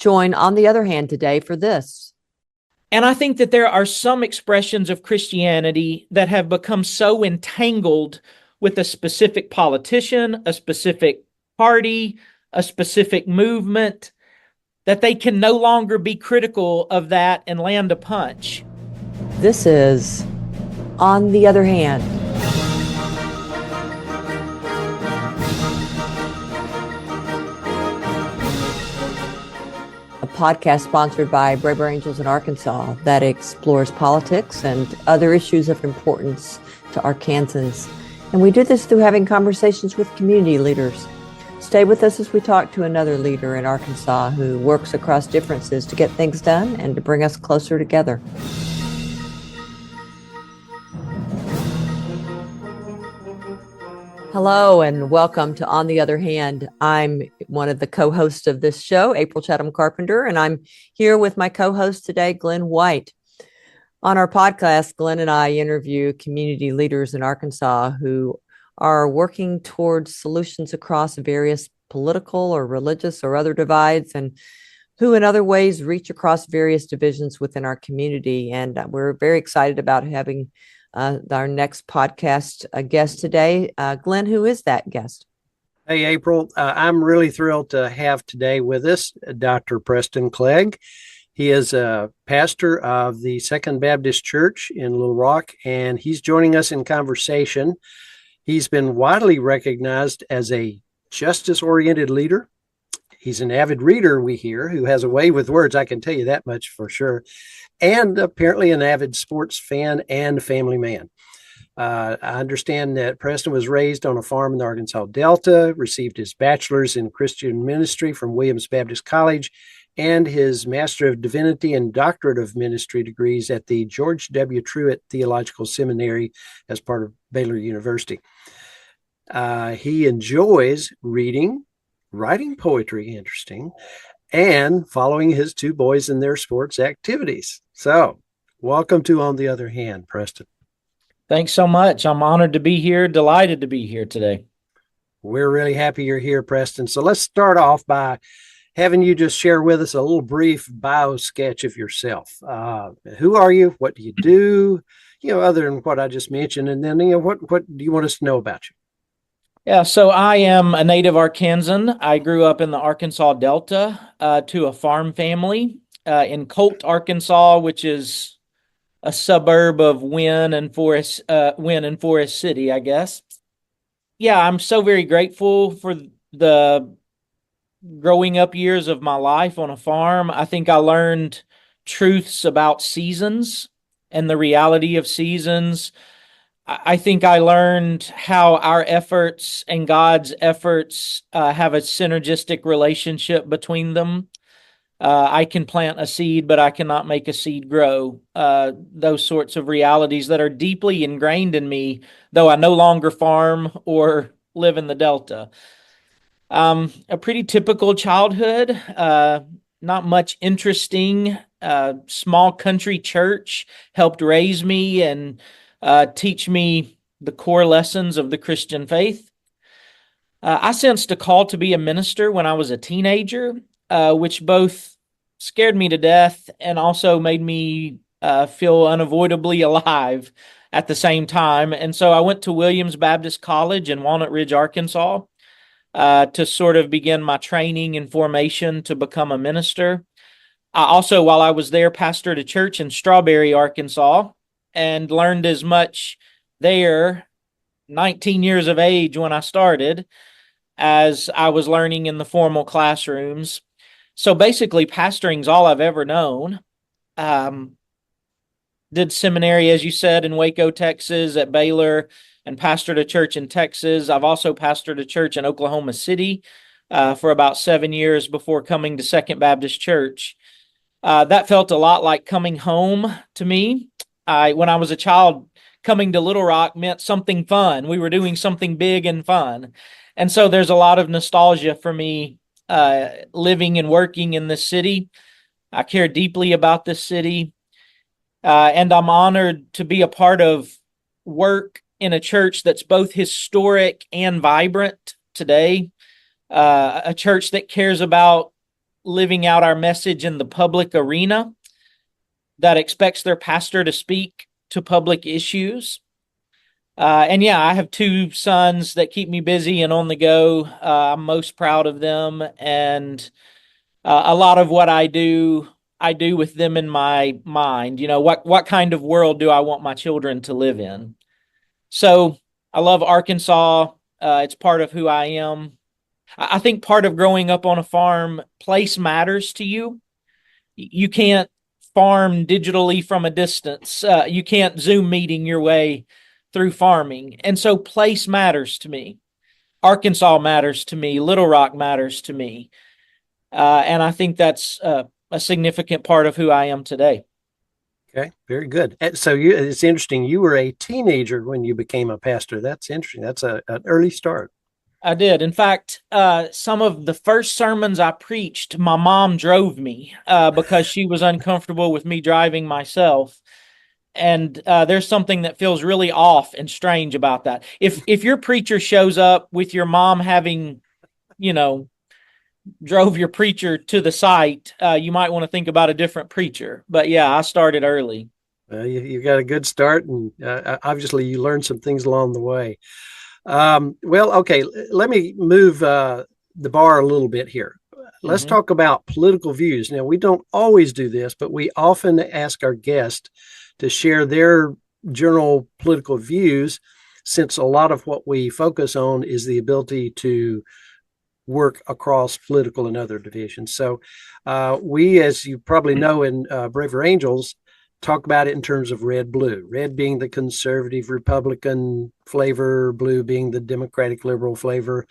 join On the Other Hand today for this. And I think that there are some expressions of Christianity that have become so entangled with a specific politician, a specific party, a specific movement, that they can no longer be critical of that and land a punch. This is On the Other Hand. A podcast sponsored by Braver Angels in Arkansas that explores politics and other issues of importance to Arkansans. And we do this through having conversations with community leaders. Stay with us as we talk to another leader in Arkansas who works across differences to get things done and to bring us closer together. Hello and welcome to On the Other Hand. I'm one of the co-hosts of this show, April Chatham Carpenter, and I'm here with my co-host today, Glenn White. On our podcast, Glenn and I interview community leaders in Arkansas who are working towards solutions across various political or religious or other divides, and who in other ways reach across various divisions within our community. And we're very excited about having our next podcast guest today. Glenn, who is that guest? Hey, April. I'm really thrilled to have today with us Dr. Preston Clegg. He is a pastor of the Second Baptist Church in Little Rock, and he's joining us in conversation. He's been widely recognized as a justice-oriented leader. He's an avid reader, we hear, who has a way with words. I can tell you that much for sure. And apparently an avid sports fan and family man. I understand that Preston was raised on a farm in the Arkansas Delta, received his bachelor's in Christian ministry from Williams Baptist College, and his Master of Divinity and Doctorate of Ministry degrees at the George W. Truett Theological Seminary as part of Baylor University. He enjoys reading, writing poetry, interesting, and following his two boys in their sports activities. So, welcome to On the Other Hand, Preston. Thanks so much. I'm honored to be here, delighted to be here today. We're really happy you're here, Preston. So let's start off by having you just share with us a little brief bio sketch of yourself. Who are you? What do you do? Other than what I just mentioned, and then what do you want us to know about you? Yeah, so I am a native Arkansan. I grew up in the Arkansas Delta to a farm family in Colt, Arkansas, which is a suburb of Wynn and Forest City, I guess. Yeah, I'm so very grateful for the growing up years of my life on a farm. I think I learned truths about seasons and the reality of seasons. I think I learned how our efforts and God's efforts have a synergistic relationship between them. I can plant a seed, but I cannot make a seed grow. Those sorts of realities that are deeply ingrained in me, though I no longer farm or live in the Delta. A pretty typical childhood, not much interesting. Small country church helped raise me and teach me the core lessons of the Christian faith. I sensed a call to be a minister when I was a teenager, which both scared me to death and also made me feel unavoidably alive at the same time. And so I went to Williams Baptist College in Walnut Ridge, Arkansas, to sort of begin my training and formation to become a minister. I also, while I was there, pastored a church in Strawberry, Arkansas, and learned as much there, 19 years of age when I started, as I was learning in the formal classrooms. So basically, pastoring's all I've ever known. Did seminary, as you said, in Waco, Texas, at Baylor, and pastored a church in Texas. I've also pastored a church in Oklahoma City for about 7 years before coming to Second Baptist Church. That felt a lot like coming home to me. When I was a child, coming to Little Rock meant something fun. We were doing something big and fun. And so there's a lot of nostalgia for me living and working in this city. I care deeply about this city. And I'm honored to be a part of work in a church that's both historic and vibrant today. A church that cares about living out our message in the public arena that expects their pastor to speak to public issues. And yeah, I have two sons that keep me busy and on the go. I'm most proud of them. And a lot of what I do with them in my mind. You know, what kind of world do I want my children to live in? So I love Arkansas. It's part of who I am. I think part of growing up on a farm, place matters to you. You can't farm digitally from a distance. You can't Zoom meeting your way through farming. And so place matters to me. Arkansas matters to me. Little Rock matters to me. And I think that's a significant part of who I am today. Okay, very good. So it's interesting. You were a teenager when you became a pastor. That's interesting. That's an early start. I did. In fact, some of the first sermons I preached, my mom drove me because she was uncomfortable with me driving myself. And there's something that feels really off and strange about that. If your preacher shows up with your mom having, drove your preacher to the site, you might want to think about a different preacher. But yeah, I started early. You got a good start, and obviously you learned some things along the way. Well, okay, let me move the bar a little bit here. Let's talk about political views. Now, we don't always do this, but we often ask our guests to share their general political views, since a lot of what we focus on is the ability to work across political and other divisions. So we, as you probably know in Braver Angels, talk about it in terms of red-blue, red being the conservative Republican flavor, blue being the Democratic liberal flavor.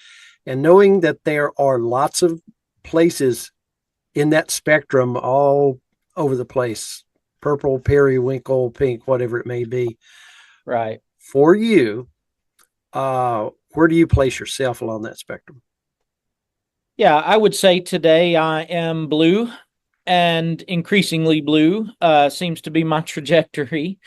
And knowing that there are lots of places in that spectrum all over the place, purple, periwinkle, pink, whatever it may be. Right. For you, where do you place yourself along that spectrum? Yeah, I would say today I am blue, and increasingly blue seems to be my trajectory.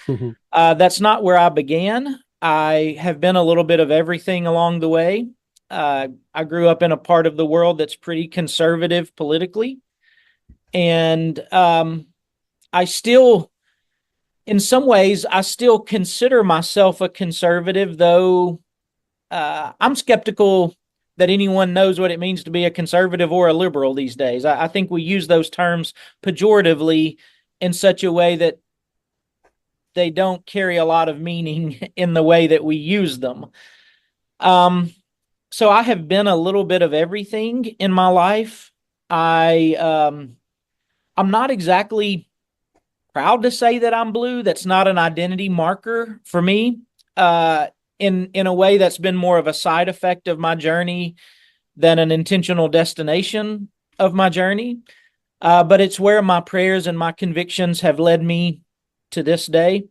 That's not where I began. I have been a little bit of everything along the way. I grew up in a part of the world that's pretty conservative politically. And I still, in some ways, I still consider myself a conservative, though I'm skeptical that anyone knows what it means to be a conservative or a liberal these days. I think we use those terms pejoratively in such a way that they don't carry a lot of meaning in the way that we use them. So I have been a little bit of everything in my life. I'm not exactly proud to say that I'm blue. That's not an identity marker for me. In a way that's been more of a side effect of my journey than an intentional destination of my journey. But it's where my prayers and my convictions have led me to this day.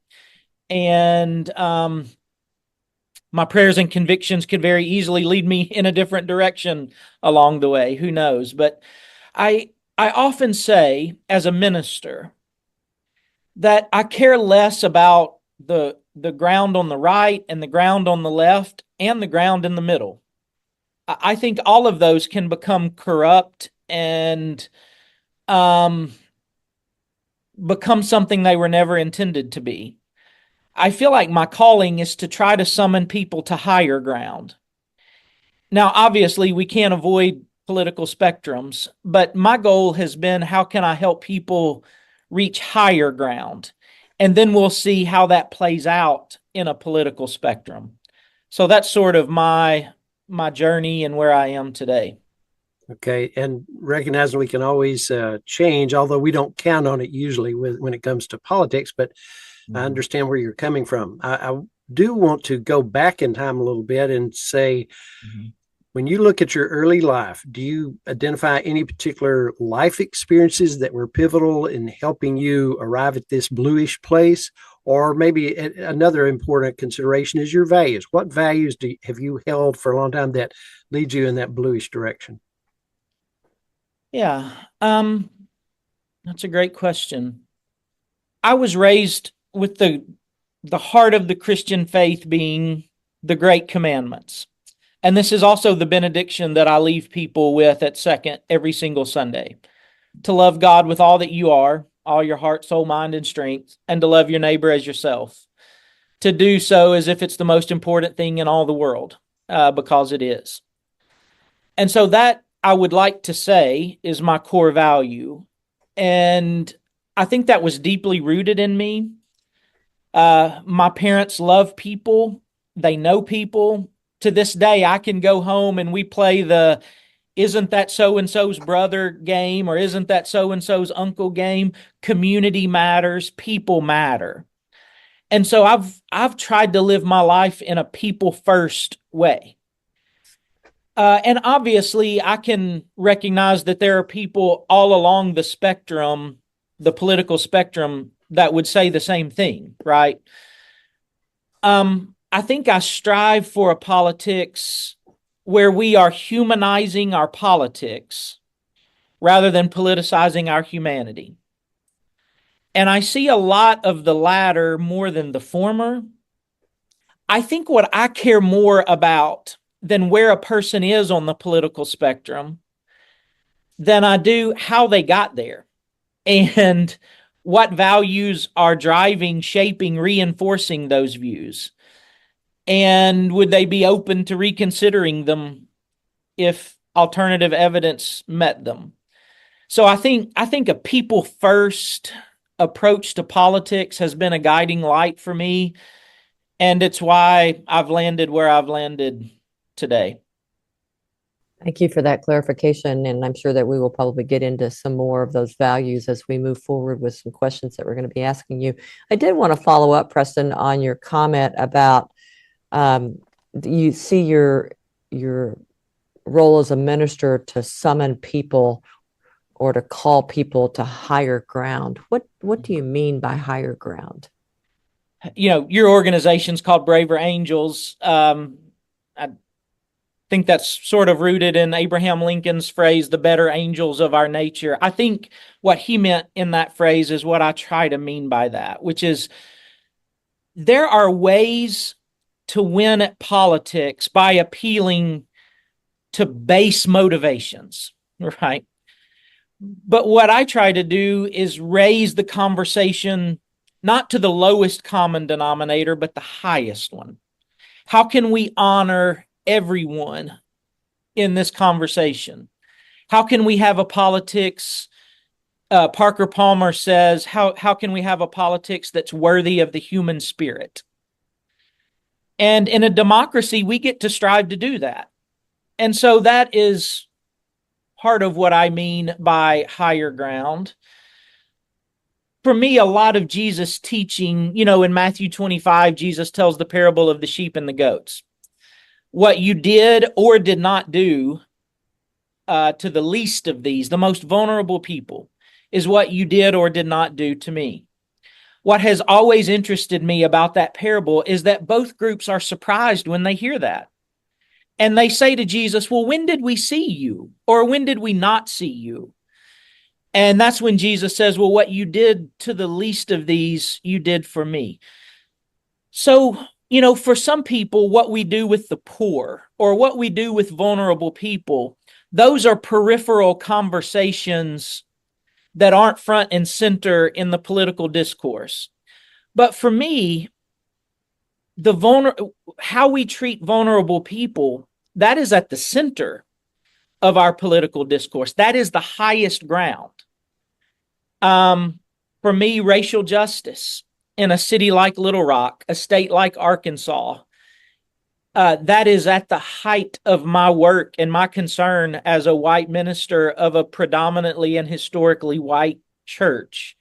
And my prayers and convictions could very easily lead me in a different direction along the way. Who knows? But I often say as a minister that I care less about the ground on the right and the ground on the left and the ground in the middle. I think all of those can become corrupt and become something they were never intended to be. I feel like my calling is to try to summon people to higher ground. Now, obviously, we can't avoid political spectrums, but my goal has been, how can I help people reach higher ground? And then we'll see how that plays out in a political spectrum. So that's sort of my journey and where I am today. Okay, and recognizing we can always change, although we don't count on it usually when it comes to politics, but I understand where you're coming from. I do want to go back in time a little bit and say, when you look at your early life, do you identify any particular life experiences that were pivotal in helping you arrive at this bluish place? Or maybe another important consideration is your values. What values have you held for a long time that lead you in that bluish direction? Yeah, that's a great question. I was raised with the heart of the Christian faith being the great commandments. And this is also the benediction that I leave people with at second every single Sunday. to love God with all that you are, all your heart, soul, mind, and strength, and to love your neighbor as yourself. To do so as if it's the most important thing in all the world, because it is. And so that, I would like to say, is my core value. And I think that was deeply rooted in me. My parents love people. They know people. To this day, I can go home and we play the "isn't that so-and-so's brother" game, or "isn't that so-and-so's uncle" game. Community matters. People matter. And so I've tried to live my life in a people first way. And obviously I can recognize that there are people all along the spectrum, the political spectrum, that would say the same thing, right? I think I strive for a politics where we are humanizing our politics rather than politicizing our humanity. And I see a lot of the latter more than the former. I think what I care more about than where a person is on the political spectrum than I do how they got there and what values are driving, shaping, reinforcing those views. And would they be open to reconsidering them if alternative evidence met them? So I think a people first approach to politics has been a guiding light for me, and it's why I've landed where I've landed today. Thank you for that clarification. And I'm sure that we will probably get into some more of those values as we move forward with some questions that we're going to be asking you. I did want to follow up, Preston, on your comment about you see your role as a minister to summon people or to call people to higher ground. What do you mean by higher ground? Your organization's called Braver Angels. I think that's sort of rooted in Abraham Lincoln's phrase, "the better angels of our nature." I think what he meant in that phrase is what I try to mean by that, which is there are ways to win at politics by appealing to base motivations, right? But what I try to do is raise the conversation not to the lowest common denominator, but the highest one. How can we honor everyone in this conversation? How can we have a politics? Parker Palmer says, how can we have a politics that's worthy of the human spirit? And in a democracy, we get to strive to do that. And so that is part of what I mean by higher ground. For me, a lot of Jesus' teaching, in Matthew 25, Jesus tells the parable of the sheep and the goats. What you did or did not do to the least of these, the most vulnerable people, is what you did or did not do to me. What has always interested me about that parable is that both groups are surprised when they hear that. And they say to Jesus, "Well, when did we see you? Or when did we not see you?" And that's when Jesus says, "Well, what you did to the least of these, you did for me." So, for some people, what we do with the poor or what we do with vulnerable people, those are peripheral conversations that aren't front and center in the political discourse. But for me, how we treat vulnerable people, that is at the center of our political discourse. That is the highest ground. For me, racial justice in a city like Little Rock, a state like Arkansas, that is at the height of my work and my concern as a white minister of a predominantly and historically white church.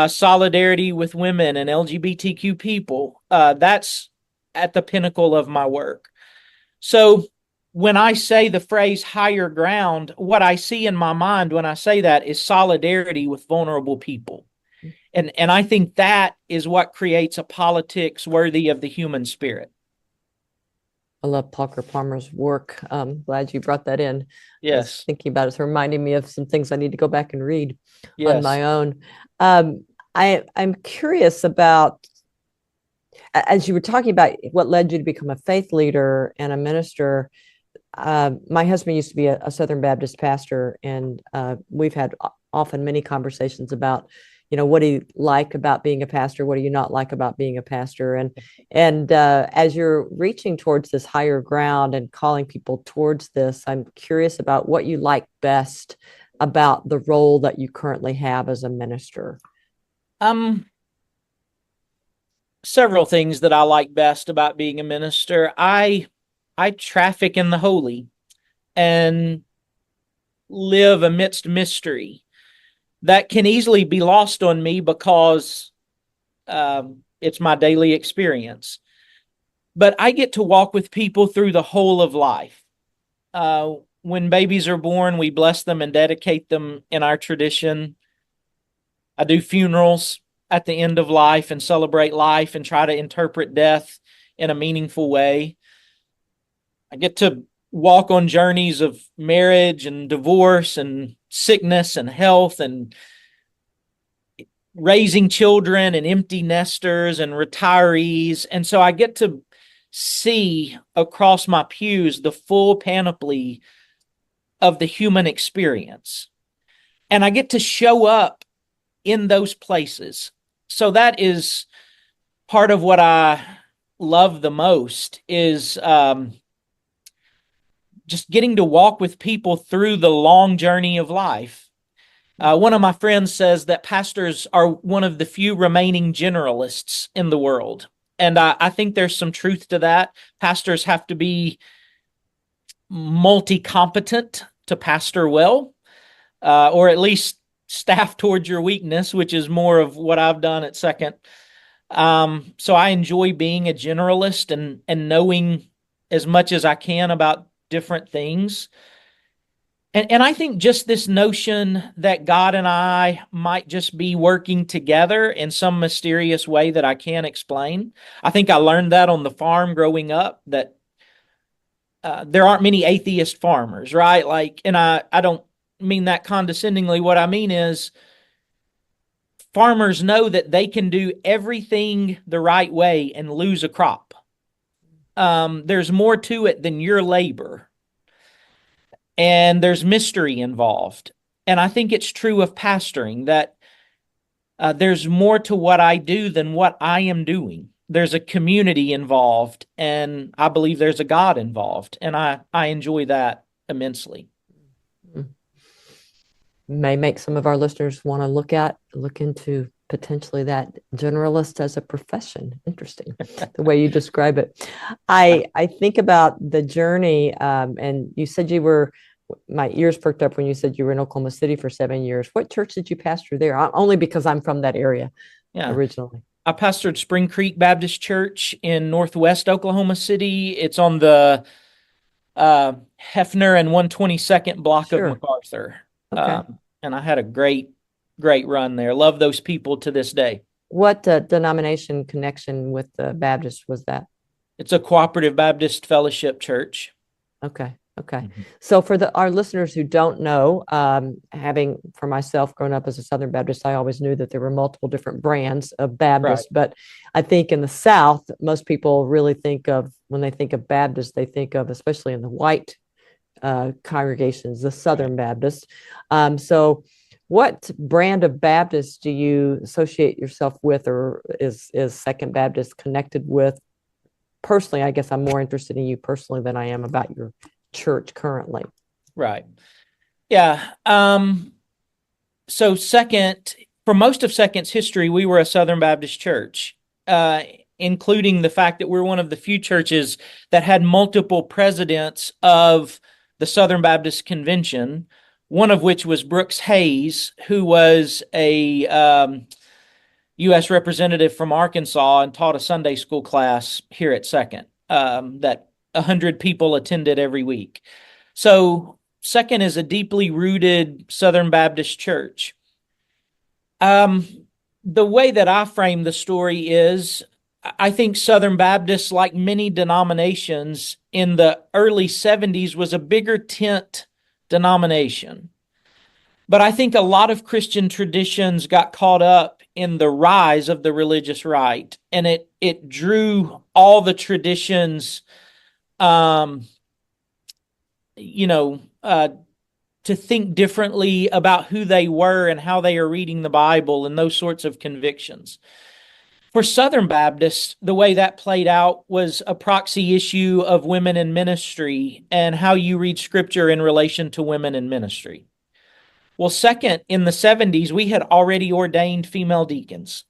Solidarity with women and LGBTQ people, that's at the pinnacle of my work. So when I say the phrase higher ground, what I see in my mind when I say that is solidarity with vulnerable people. And I think that is what creates a politics worthy of the human spirit. I love Parker Palmer's work. Glad you brought that in. Yes. Thinking about it, it's reminding me of some things I need to go back and read Yes. on my own. I'm curious about, as you were talking about what led you to become a faith leader and a minister. My husband used to be a Southern Baptist pastor, and we've had often many conversations about, what do you like about being a pastor? What do you not like about being a pastor? And as you're reaching towards this higher ground and calling people towards this, I'm curious about what you like best about the role that you currently have as a minister. Several things that I like best about being a minister. I traffic in the holy and live amidst mystery that can easily be lost on me because it's my daily experience. But I get to walk with people through the whole of life. When babies are born, we bless them and dedicate them in our tradition. I do funerals at the end of life and celebrate life and try to interpret death in a meaningful way. I get to walk on journeys of marriage and divorce and sickness and health and raising children and empty nesters and retirees. And so I get to see across my pews the full panoply of the human experience. And I get to show up in those places. So that is part of what I love the most is just getting to walk with people through the long journey of life. One of my friends says that pastors are one of the few remaining generalists in the world. And I think there's some truth to that. Pastors have to be multi-competent to pastor well, or at least staff towards your weakness, which is more of what I've done at Second. So I enjoy being a generalist and knowing as much as I can about different things. And I think just this notion that God and I might just be working together in some mysterious way that I can't explain. I think I learned that on the farm growing up, that there aren't many atheist farmers, right? And I don't mean that condescendingly. What I mean is farmers know that they can do everything the right way and lose a crop. There's more to it than your labor. And there's mystery involved. And I think it's true of pastoring that there's more to what I do than what I am doing. There's a community involved, and I believe there's a God involved. And I enjoy that immensely. May make some of our listeners want to look into potentially that generalist as a profession. Interesting, the way you describe it. I think about the journey, and you said my ears perked up when you said you were in Oklahoma City for 7 years. What church did you pastor there? Only because I'm from that area originally. I pastored Spring Creek Baptist Church in Northwest Oklahoma City. It's on the Hefner and 122nd block of MacArthur. Okay. And I had a great run there. Love those people to this day. What denomination connection with the Baptist was that? It's a cooperative Baptist fellowship church. Okay. Mm-hmm. So for our listeners who don't know, having for myself grown up as a Southern Baptist, I always knew that there were multiple different brands of Baptist. Right. But I think in the South, most people really when they think of Baptist, they think of, especially in the white congregations, the Southern Baptist. So what brand of Baptist do you associate yourself with, or is Second Baptist connected with? Personally, I guess I'm more interested in you personally than I am about your church currently. Right. Yeah. So Second, for most of Second's history, we were a Southern Baptist church, including the fact that we're one of the few churches that had multiple presidents of the Southern Baptist Convention, one of which was Brooks Hayes, who was a U.S. representative from Arkansas and taught a Sunday school class here at Second that 100 people attended every week. So Second is a deeply rooted Southern Baptist church. The way that I frame the story is, I think Southern Baptists, like many denominations in the early 70s, was a bigger tent denomination. But I think a lot of Christian traditions got caught up in the rise of the religious right, and it drew all the traditions, to think differently about who they were and how they are reading the Bible and those sorts of convictions. For Southern Baptists, the way that played out was a proxy issue of women in ministry and how you read Scripture in relation to women in ministry. Well, second, in the 70s, we had already ordained female deacons.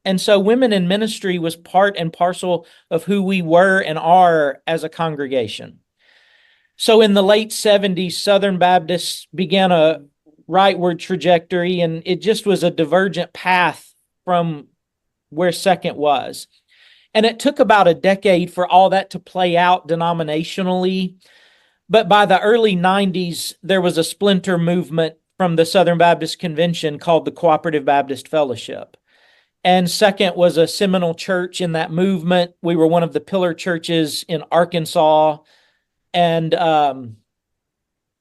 And so women in ministry was part and parcel of who we were and are as a congregation. So in the late 70s, Southern Baptists began a rightward trajectory, and it just was a divergent path from where Second was. And it took about a decade for all that to play out denominationally. But by the early 90s, there was a splinter movement from the Southern Baptist Convention called the Cooperative Baptist Fellowship. And Second was a seminal church in that movement. We were one of the pillar churches in Arkansas. And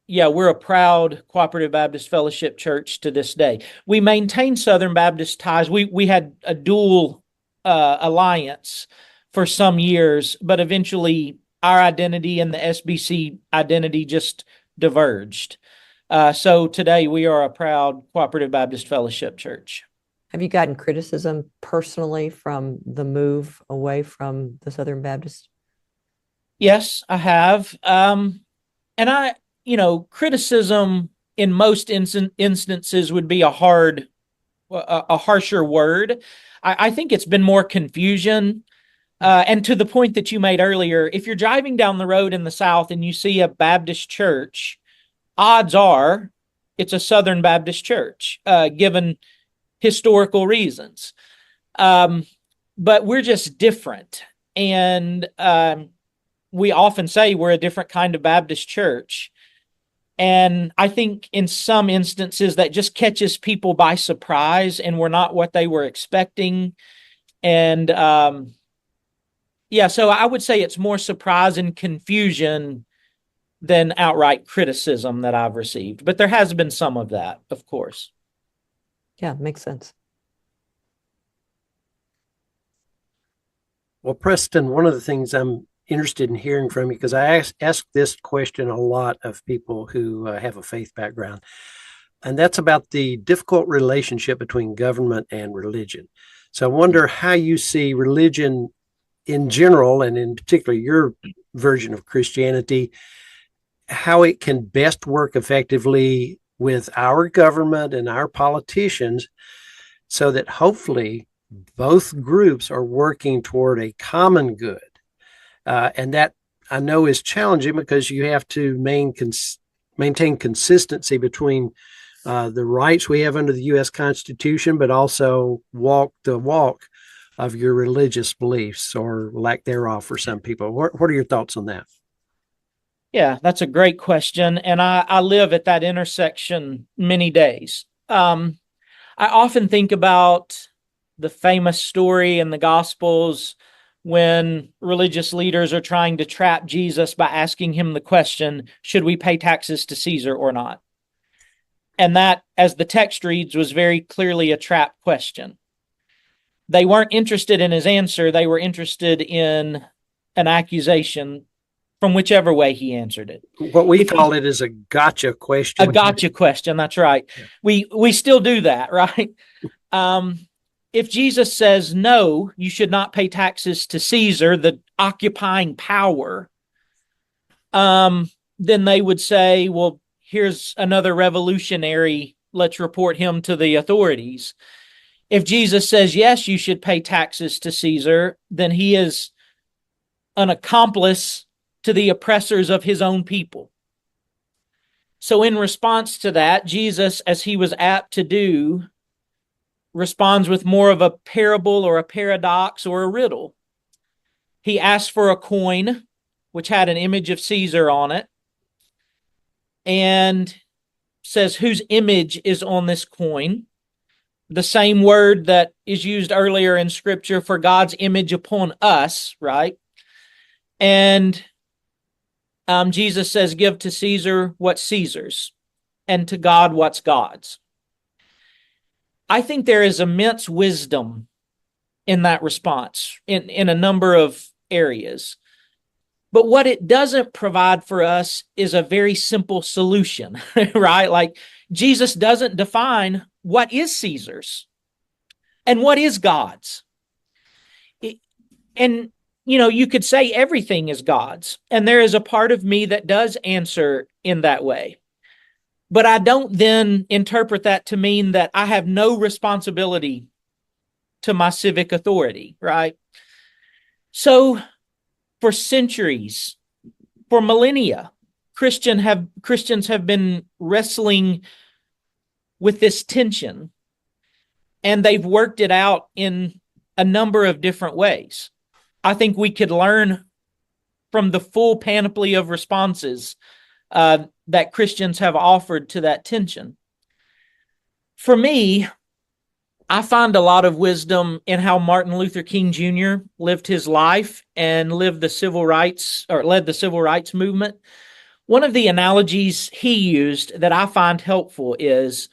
we're a proud Cooperative Baptist Fellowship church to this day. We maintain Southern Baptist ties. We had a dual alliance for some years, but eventually our identity and the SBC identity just diverged. So today we are a proud Cooperative Baptist Fellowship church. Have you gotten criticism personally from the move away from the Southern Baptist? Yes, I have. And criticism in most instances would be a harsher word. I think it's been more confusion. And to the point that you made earlier, if you're driving down the road in the South and you see a Baptist church, odds are it's a Southern Baptist church, given historical reasons. But we're just different. And we often say we're a different kind of Baptist church. And I think in some instances that just catches people by surprise, and we're not what they were expecting. And so I would say it's more surprise and confusion than outright criticism that I've received. But there has been some of that, of course. Yeah, makes sense. Well, Preston, one of the things I'm interested in hearing from you, because I ask this question a lot of people who have a faith background, and that's about the difficult relationship between government and religion. So I wonder how you see religion in general, and in particular your version of Christianity, how it can best work effectively with our government and our politicians so that hopefully both groups are working toward a common good. And that I know is challenging because you have to maintain consistency between the rights we have under the U.S. Constitution, but also walk the walk of your religious beliefs or lack thereof for some people. What are your thoughts on that? Yeah, that's a great question. And I live at that intersection many days. I often think about the famous story in the Gospels when religious leaders are trying to trap Jesus by asking him the question, should we pay taxes to Caesar or not? And that, as the text reads, was very clearly a trap question. They weren't interested in his answer. They were interested in an accusation from whichever way he answered it. What we call it is a gotcha question. A gotcha question, that's right. Yeah. We still do that, right? If Jesus says, no, you should not pay taxes to Caesar, the occupying power, then they would say, well, here's another revolutionary. Let's report him to the authorities. If Jesus says, yes, you should pay taxes to Caesar, then he is an accomplice to the oppressors of his own people. So in response to that, Jesus, as he was apt to do, responds with more of a parable or a paradox or a riddle. He asks for a coin, which had an image of Caesar on it, and says, whose image is on this coin? The same word that is used earlier in Scripture for God's image upon us, right? And Jesus says, give to Caesar what's Caesar's, and to God what's God's. I think there is immense wisdom in that response in a number of areas. But what it doesn't provide for us is a very simple solution, right? Like Jesus doesn't define what is Caesar's and what is God's. And, you could say everything is God's. And there is a part of me that does answer in that way. But I don't then interpret that to mean that I have no responsibility to my civic authority, right? So for centuries, for millennia, Christians have been wrestling with this tension, and they've worked it out in a number of different ways. I think we could learn from the full panoply of responses that Christians have offered to that tension. For me, I find a lot of wisdom in how Martin Luther King Jr. lived his life and led the civil rights movement. One of the analogies he used that I find helpful is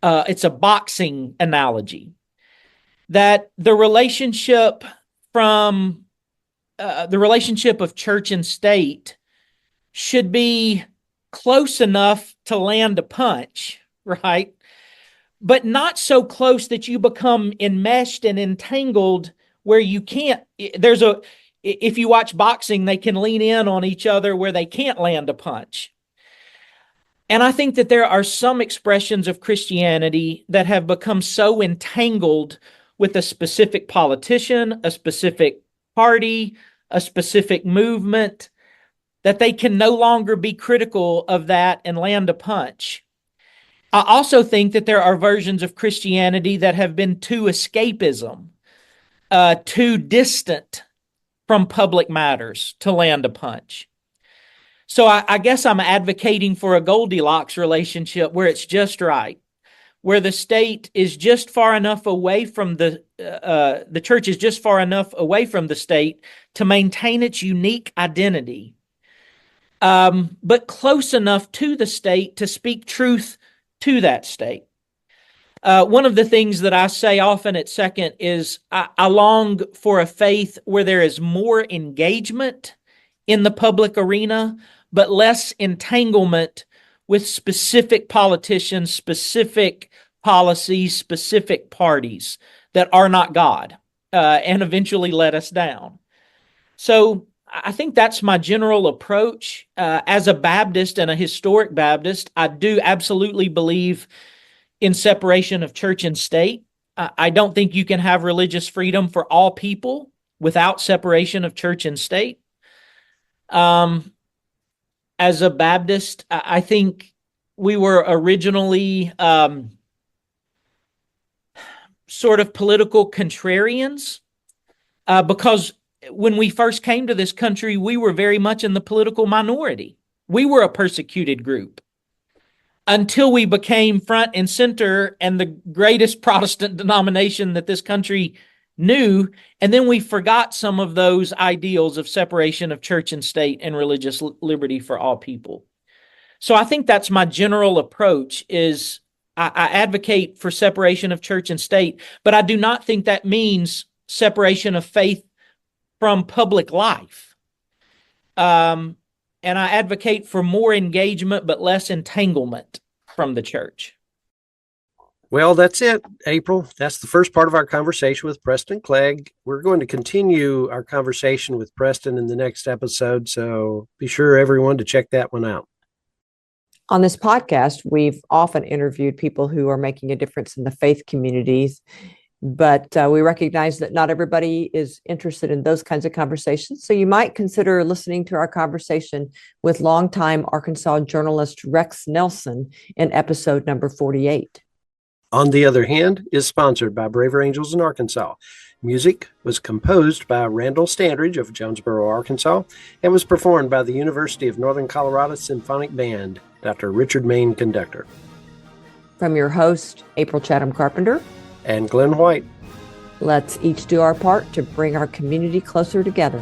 it's a boxing analogy, that the relationship of church and state should be close enough to land a punch, right? But not so close that you become enmeshed and entangled where you can't. If you watch boxing, they can lean in on each other where they can't land a punch. And I think that there are some expressions of Christianity that have become so entangled with a specific politician, a specific party, a specific movement, that they can no longer be critical of that and land a punch. I also think that there are versions of Christianity that have been too escapism, too distant from public matters to land a punch. So I guess I'm advocating for a Goldilocks relationship where it's just right, where the state is just far enough away from the church is just far enough away from the state to maintain its unique identity, but close enough to the state to speak truth to that state. One of the things that I say often at Second is I long for a faith where there is more engagement in the public arena, but less entanglement with specific politicians, specific policies, specific parties that are not God, and eventually let us down. So I think that's my general approach. As a Baptist and a historic Baptist, I do absolutely believe in separation of church and state. I don't think you can have religious freedom for all people without separation of church and state. As a Baptist, I think we were originally sort of political contrarians because when we first came to this country, we were very much in the political minority. We were a persecuted group until we became front and center and the greatest Protestant denomination that this country knew. And then we forgot some of those ideals of separation of church and state and religious liberty for all people. So I think that's my general approach is I advocate for separation of church and state, but I do not think that means separation of faith from public life. And I advocate for more engagement, but less entanglement from the church. Well, that's it, April. That's the first part of our conversation with Preston Clegg. We're going to continue our conversation with Preston in the next episode, so be sure everyone to check that one out. On this podcast, we've often interviewed people who are making a difference in the faith communities, but we recognize that not everybody is interested in those kinds of conversations. So you might consider listening to our conversation with longtime Arkansas journalist Rex Nelson in episode number 48. On the Other Hand is sponsored by Braver Angels in Arkansas. Music was composed by Randall Standridge of Jonesboro, Arkansas, and was performed by the University of Northern Colorado Symphonic Band, Dr. Richard Main, conductor. From your host, April Chatham Carpenter And Glenn White. Let's each do our part to bring our community closer together.